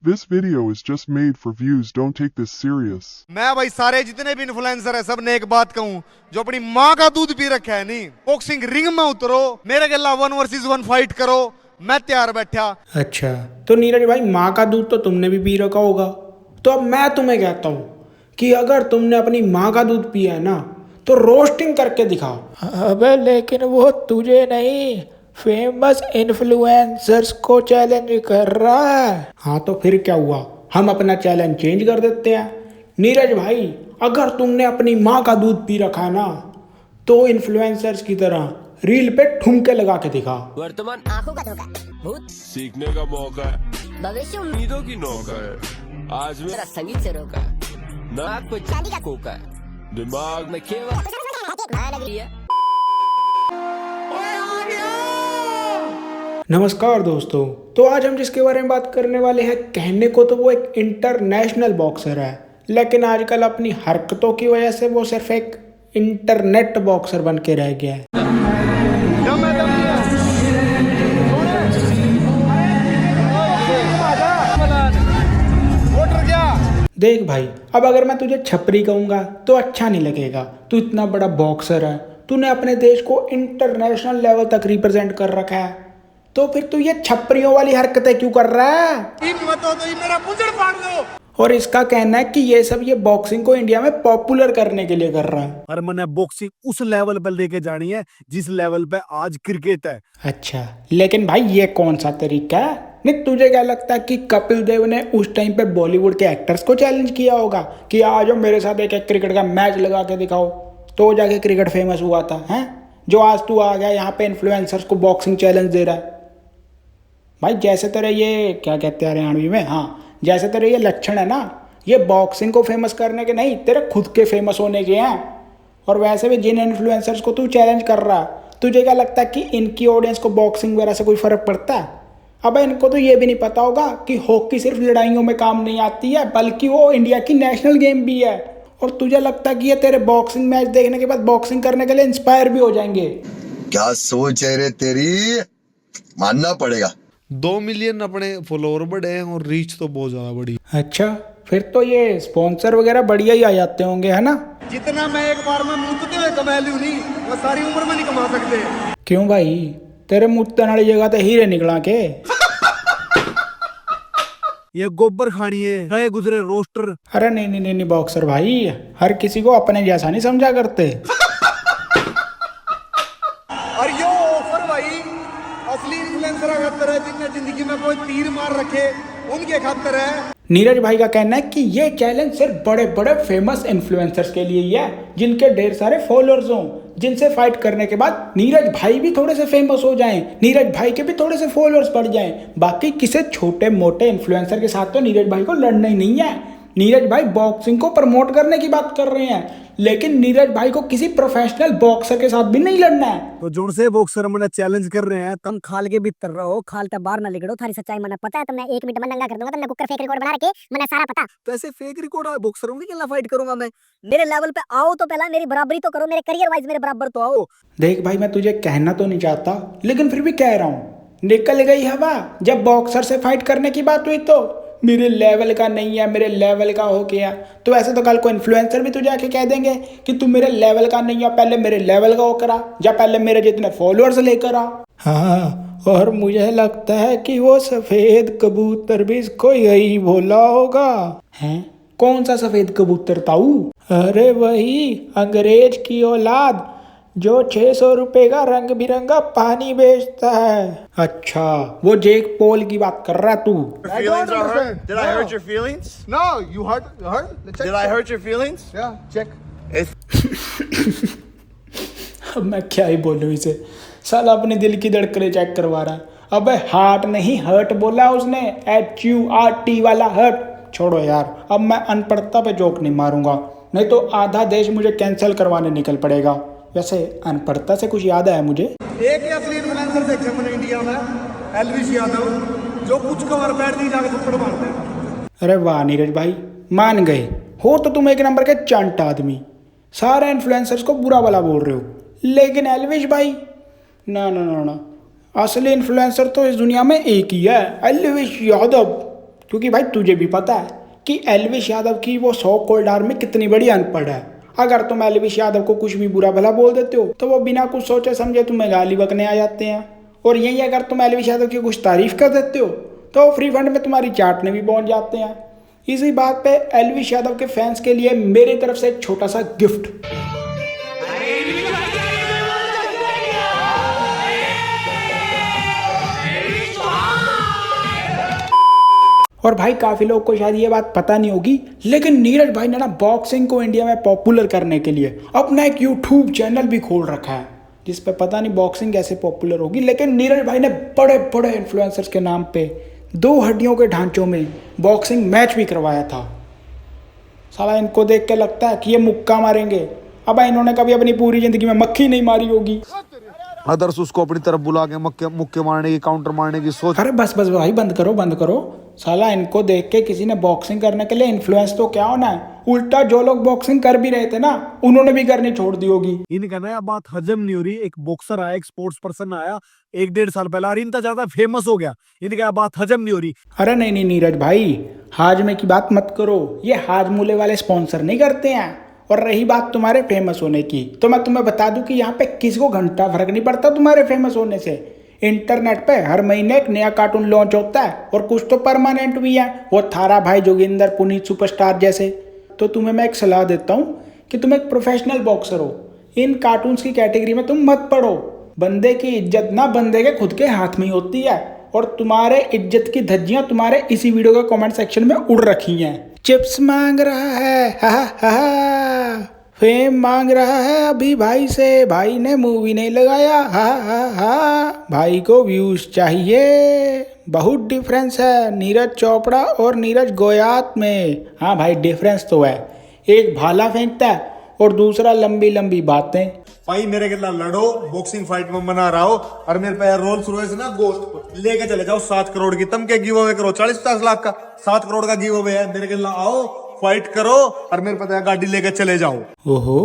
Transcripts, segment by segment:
This video is just made for views. Don't take this serious. मैं भाई सारे जितने भी इन्फ्लुएंसर है सब ने एक बात कहूं, जो अपनी माँ का दूध पी रखा है नहीं, बॉक्सिंग रिंग में उतरो, मेरे गला 1 वर्सेस 1 फाइट करो, मैं तैयार बैठा। अच्छा, तो नीरज भाई माँ का दूध तो तुमने भी पी रखा होगा, तो अब मैं तुम्हें कहता हूँ कि अगर तुमने अपनी माँ का दूध पिया है ना तो रोस्टिंग करके दिखाओ। अबे लेकिन वो तुझे नहीं, फेमस इन्फ्लुएंसर्स को चैलेंज कर रहा है। हाँ तो फिर क्या हुआ, हम अपना चैलेंज चेंज कर देते हैं। नीरज भाई अगर तुमने अपनी माँ का दूध पी रखा है ना तो इन्फ्लुएंसर्स की तरह रील पे ठुमके लगा के दिखा। वर्तमान आंखों का धोखा, भूत सीखने का मौका है, भविष्य उम्मीदों की नौका है। आज मेरा मेरा संगीत से रोका है, नाक को चांदी का कोका है, दिमाग में मैं केवल लग रही है। नमस्कार दोस्तों, तो आज हम जिसके बारे में बात करने वाले हैं, कहने को तो वो एक इंटरनेशनल बॉक्सर है, लेकिन आजकल अपनी हरकतों की वजह से वो सिर्फ एक इंटरनेट बॉक्सर बन के रह गया है। देख भाई, अब अगर मैं तुझे छपरी कहूंगा तो अच्छा नहीं लगेगा। तू इतना बड़ा बॉक्सर है, तूने अपने देश को इंटरनेशनल लेवल तक रिप्रेजेंट कर रखा है, तो फिर तू ये छपरियों वाली हरकतें क्यों कर रहा है? मेरा मुंजड़ फाड़ दो। और इसका कहना है कि ये बॉक्सिंग को इंडिया में पॉपुलर करने के लिए कर रहा है। और मैंने बॉक्सिंग उस लेवल पर लेके जानी है जिस लेवल पे आज क्रिकेट है। अच्छा, लेकिन भाई ये कौन सा तरीका है? नहीं, तुझे क्या लगता है कि कपिल देव ने उस टाइम पे बॉलीवुड के एक्टर्स को चैलेंज किया होगा कि आ जाओ मेरे साथ एक क्रिकेट का मैच लगा के दिखाओ, तो जाके क्रिकेट फेमस हुआ था? हैं जो आज तू आ गया यहाँ पे इन्फ्लुएंसर्स को बॉक्सिंग चैलेंज दे रहा है। भाई जैसे तेरे ये क्या कहते हैं हरियाणवी में, हाँ, जैसे तेरे ये लक्षण है ना, ये बॉक्सिंग को फेमस करने के नहीं, तेरे खुद के फेमस होने के हैं। और वैसे भी जिन इन्फ्लुएंसर्स को तू चैलेंज कर रहा, तुझे क्या लगता है कि इनकी ऑडियंस को बॉक्सिंग वगैरह से कोई फर्क पड़ता है? अब इनको तो ये भी नहीं पता होगा कि हॉकी सिर्फ लड़ाइयों में काम नहीं आती है, बल्कि वो इंडिया की नेशनल गेम भी है। और तुझे लगता है कि ये तेरे बॉक्सिंग मैच देखने के बाद बॉक्सिंग करने के लिए इंस्पायर भी हो जाएंगे? क्या सोच है रे तेरी, मानना पड़ेगा। 2 मिलियन अपने फॉलोअर बढ़े हैं और रीच तो बहुत ज्यादा बढ़ी। अच्छा, फिर तो ये स्पॉन्सर वगैरह बढ़िया ही आ जाते होंगे, है ना? जितना मैं एक बार में मुंहते हुए कमा लूं नहीं, वो सारी उम्र में नहीं कमा सकते। क्यों भाई, तेरे मुत्तन वाली जगह तो हीरे निकला के? ये गोबर खानी है, गए गुजरे रोस्टर। अरे नहीं नहीं नहीं नहीं बॉक्सर भाई, हर किसी को अपने जैसा नहीं समझा करते। और यो ऑफर भाई असली इन्फ्लुएंसर खातर है, जिनने जिंदगी में कोई तीर मार रखे उनके खातर है। नीरज भाई का कहना है कि ये चैलेंज सिर्फ बड़े बड़े फेमस इन्फ्लुएंसर्स के लिए ही है, जिनके ढेर सारे फॉलोअर्स हों, जिनसे फाइट करने के बाद नीरज भाई भी थोड़े से फेमस हो जाएं, नीरज भाई के भी थोड़े से फॉलोअर्स बढ़ जाएं। बाकी किसी छोटे मोटे इन्फ्लुएंसर के साथ तो नीरज भाई को लड़ना ही नहीं है। नीरज भाई बॉक्सिंग को प्रमोट करने की बात कर रहे हैं, लेकिन नीरज भाई को किसी प्रोफेशनल बॉक्सर के साथ भी नहीं लड़ना है। तो जोन से बॉक्सर मैंने चैलेंज कर रहे हैं, तुम खाल के भीतर रहो, खाल तक बाहर ना लिगड़ो, थारी सच्चाई मने पता है। तुमने 1 मिनट में नंगा कर दूंगा, तुमने कुकर फेक रिकॉर्ड बना रखे, मने सारा पता। तो ऐसे फेक रिकॉर्ड है बॉक्सरों की क्या फाइट करूंगा मैं? मेरे लेवल पे आओ तो पहला मेरी बराबरी तो करो, मेरे करियर वाइज मेरे बराबर तो आओ। देख भाई, मैं तुझे कहना तो नहीं चाहता, लेकिन फिर भी कह रहा हूँ, निकल गई हवा जब बॉक्सर से फाइट करने की बात हुई तो मेरे लेवल का नहीं है, मेरे लेवल का हो गया। तो ऐसे तो कल को इन्फ्लुएंसर भी तुझे आके कह देंगे कि तू मेरे लेवल का नहीं है, पहले मेरे लेवल का हो करा, या पहले मेरे जितने फॉलोअर्स लेकर आ। हाँ, और मुझे लगता है कि वो सफेद कबूतर भी इसको यही बोला होगा। हैं? कौन सा सफेद कबूतर ताऊ? अरे वही अंग्रेज की औलाद जो 600 रुपए का रंग बिरंगा पानी बेचता है। अच्छा, वो जेक पॉल की बात कर रहा तू? Feelings are hurt? Did I hurt your feelings? No, you hurt? Did I hurt your feelings? Yeah, check. अब मैं क्या ही बोलूं इसे, साला अपने दिल की धड़कनें चेक करवा रहा है। अबे हार्ट नहीं हर्ट बोला उसने, HURT वाला हर्ट। छोड़ो यार, अब मैं अनपढ़ता पे जोक नहीं मारूंगा, नहीं तो आधा देश मुझे कैंसिल करवाने निकल पड़ेगा। वैसे अनपढ़ता से कुछ याद आया मुझे, एक ही असली इन्फ्लुएंसर देखे मैंने इंडिया में, एलविश यादव, जो कुछ कवर पैर नहीं जाके थप्पड़ मारते हैं। अरे वाह नीरज भाई, मान गए हो तो तुम एक नंबर के चंट आदमी। सारे इन्फ्लुएंसर्स को बुरा भला बोल रहे हो, लेकिन एलविश भाई ना ना ना ना, असली इन्फ्लुएंसर तो इस दुनिया में एक ही है, एलविश यादव। क्योंकि भाई तुझे भी पता है कि एल्विश यादव की वो 100 करोड़ आर्मी कितनी बड़ी अनपढ़ है। अगर तुम एल्विश यादव को कुछ भी बुरा भला बोल देते हो तो वो बिना कुछ सोचे समझे तुम्हें गाली बकने आ जाते हैं। और यही अगर तुम एल्विश यादव की कुछ तारीफ कर देते हो तो फ्री फंड में तुम्हारी चाटने भी पहुंच जाते हैं। इसी बात पे एल्विश यादव के फैंस के लिए मेरी तरफ से एक छोटा सा गिफ्ट। और भाई काफी लोग को शायद ये बात पता नहीं होगी, लेकिन नीरज भाई ने ना बॉक्सिंग को इंडिया में पॉपुलर करने के लिए अपना एक यूट्यूब चैनल भी खोल रखा है, जिस पे पता नहीं बॉक्सिंग कैसे पॉपुलर होगी। लेकिन नीरज भाई ने बड़े बड़े इन्फ्लुएंसर्स के नाम पे 2 हड्डियों के ढांचों में बॉक्सिंग मैच भी करवाया था। साला इनको देख के लगता है कि ये मुक्का मारेंगे। अब इन्होंने कभी अपनी पूरी जिंदगी में मक्खी नहीं मारी होगी। अदर्स उसको अपनी तरफ बुला के मुक्के मारने की, काउंटर मारने की सोच। अरे बस बस भाई, बंद करो बंद करो। साला इनको देख के किसी ने बॉक्सिंग करने के लिए इन्फ्लुएंस तो क्या होना है, उल्टा जो लोग बॉक्सिंग कर भी रहे थे ना उन्होंने भी करनी छोड़ दी होगी। इनका ना बात हजम नहीं हो रही। एक बॉक्सर आया, एक स्पोर्ट्स पर्सन आया 1-1.5 साल पहले, और इनका ज्यादा फेमस हो गया। इनका बात हजम नहीं हो रही। अरे नहीं नहीं नीरज भाई, हाजमे की बात मत करो। ये हाजमूले वाले स्पॉन्सर नहीं करते हैं। और रही बात तुम्हारे फेमस होने की, तो मैं तुम्हें बता दूं कि यहाँ पे किसी को घंटा फर्क नहीं पड़ता तुम्हारे फेमस होने से। इंटरनेट पे हर महीने एक नया कार्टून लॉन्च होता है, और कुछ तो परमानेंट भी है, वो थारा भाई, जोगिंदर, पुनीत सुपरस्टार जैसे। तो तुम्हें मैं एक सलाह देता हूँ कि तुम एक प्रोफेशनल बॉक्सर हो, इन कार्टून्स की कैटेगरी में तुम मत पड़ो। बंदे की इज्जत ना बंदे के खुद के हाथ में ही होती है, और तुम्हारे इज्जत की धज्जियां तुम्हारे इसी वीडियो के कमेंट सेक्शन में उड़ रखी हैं। चिप्स मांग रहा है, हा हा हा, फेम मांग रहा है अभी भाई से, भाई ने मूवी नहीं लगाया, हा हा हा, भाई को व्यूज चाहिए। बहुत डिफरेंस है नीरज चोपड़ा और नीरज गोयात में। हाँ भाई, डिफरेंस तो है। एक भाला फेंकता है और दूसरा लंबी लंबी बातें। भाई मेरे के साथ लड़ो, बॉक्सिंग फाइट में मना रहा हो, और मेरे पे रोल्स रॉयस ना गोश्त लेके चले जाओ 7 करोड़ की। तुम क्या गिव अवे करो 40-50 लाख का, 7 करोड़ का गिव अवे है। मेरे के साथ आओ, फाइट करो, और मेरे पता है गाड़ी लेके चले जाओ। ओहो,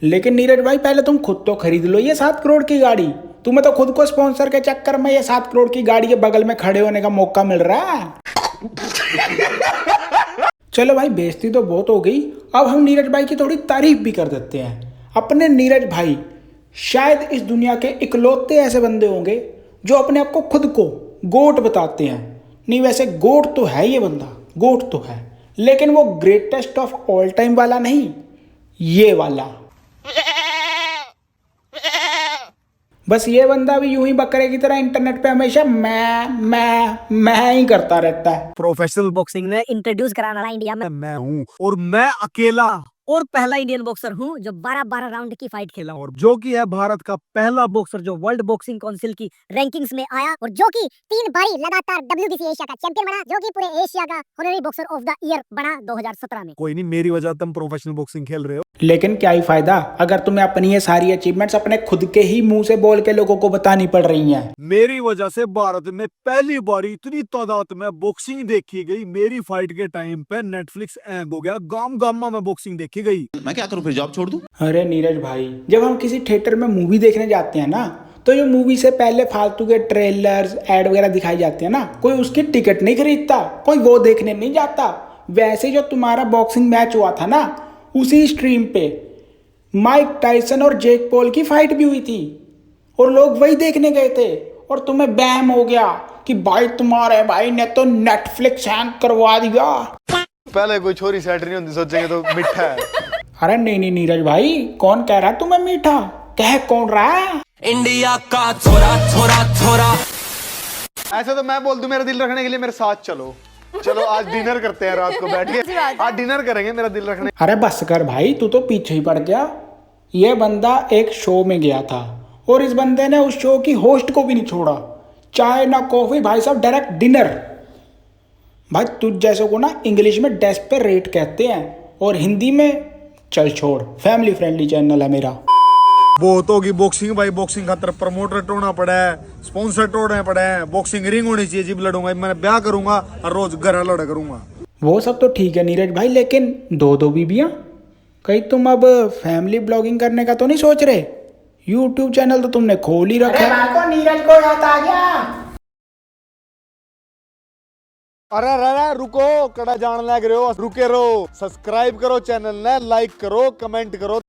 लेकिन नीरज भाई पहले तुम खुद तो खरीद लो ये 7 करोड़ की गाड़ी। तुम्हें तो खुद को स्पॉन्सर के चक्कर में ये 7 करोड़ की गाड़ी के बगल में खड़े होने का मौका मिल रहा है। चलो भाई, बेइज्जती तो बहुत हो गई, अब हम नीरज भाई की थोड़ी तारीफ भी कर देते हैं। अपने नीरज भाई शायद इस दुनिया के इकलौते ऐसे बंदे होंगे जो अपने आप को खुद को गोट बताते हैं। नहीं, वैसे गोट तो है ये बंदा, गोट तो है, लेकिन वो ग्रेटेस्ट ऑफ ऑल टाइम वाला नहीं, ये वाला। बस ये बंदा भी यूं ही बकरे की तरह इंटरनेट पे हमेशा मैं ही करता रहता है। प्रोफेशनल बॉक्सिंग में इंट्रोड्यूस कराना रहा इंडिया में मैं हूँ, और मैं अकेला, और पहला इंडियन बॉक्सर हूँ जो 12-12 राउंड की फाइट खेला, और जो कि है भारत का पहला बॉक्सर जो वर्ल्ड बॉक्सिंग काउंसिल की रैंकिंग्स में आया, और जो कि 3 बारी लगातार WBC एशिया का चैंपियन बना, जो कि पूरे एशिया का honorary boxer of the year बना 2017 में। कोई नहीं, मेरी वजह तुम प्रोफेशनल बॉक्सिंग खेल रहे हो। लेकिन क्या ही फायदा अगर तुम्हें अपनी ये सारी अचीवमेंट्स अपने खुद के ही मुंह से बोल के लोगों को बतानी पड़ रही हैं। मेरी वजह से भारत में पहली बार इतनी तादाद में बॉक्सिंग देखी गई। मेरी फाइट के टाइम पे नेटफ्लिक्स हैंग हो गया, गांव गांव में बॉक्सिंग देखी गई। मैं क्या करूं, फिर जॉब छोड़ दूं? अरे नीरज भाई, जब हम किसी थिएटर में मूवी देखने जाते हैं ना, तो जो मूवी से पहले फालतू के ट्रेलर्स, एड वगैरह दिखाई जाते हैं ना, कोई उसकी टिकट नहीं खरीदता, कोई वो देखने नहीं जाता। वैसे जो तुम्हारा बॉक्सिंग मैच हुआ था ना, उसी स्ट्रीम पे माइक टाइसन और जेक पॉल की फाइट भी हुई थी, और लोग वही देखने गए थे, और तुम्हें बैम हो गया कि भाई तुम्हारे भाई ने तो नेटफ्लिक्स हैंग करवा दिया। पहले कोई छोरी सेट नहीं होती, सोचेंगे तो मिठा है। अरे नहीं नहीं नीरज भाई, कौन कह रहा है तुम्हें मीठा? कह कौन रहा है? इंडिया का छोरा छोरा छोरा। ऐसा तो मैं बोल दूं, मेरा दिल रखने के लिए मेरे साथ चलो। चलो आज डिनर करते हैं, रात को बैठ के आज डिनर करेंगे मेरा दिल रखने। अरे बस कर भाई, तू तो पीछे ही पड़ गया। ये बंदा एक शो में गया था, और इस बंदे ने उस शो की होस्ट को भी नहीं छोड़ा। चाय ना कॉफी, भाई साहब डायरेक्ट डिनर। भाई तुझ जैसे को ना इंग्लिश में डेस्परेट कहते हैं, और हिंदी में चल छोड़। फैमिली फ्रेंडली चैनल है मेरा। बहुत होगी बॉक्सिंग भाई, बॉक्सिंग खातर प्रमोटर टोड़ना पड़ा है, स्पॉन्सर टोड़ने पड़े हैं, बॉक्सिंग रिंग होनी चाहिए। जब लड़ूंगा मैं ब्याह करूंगा और रोज घर लड़ा करूंगा। वो सब तो ठीक है नीरज भाई, लेकिन 2 बीबियां? कहीं तुम अब फैमिली ब्लॉगिंग करने का तो नहीं सोच रहे? यूट्यूब चैनल तो तुमने खोल ही रखा है। नीरज को याद आ गया। अरे अरे रुको, कड़ा जान लग रहे हो, रुके रहो। सब्सक्राइब करो चैनल ने, लाइक करो, कमेंट करो।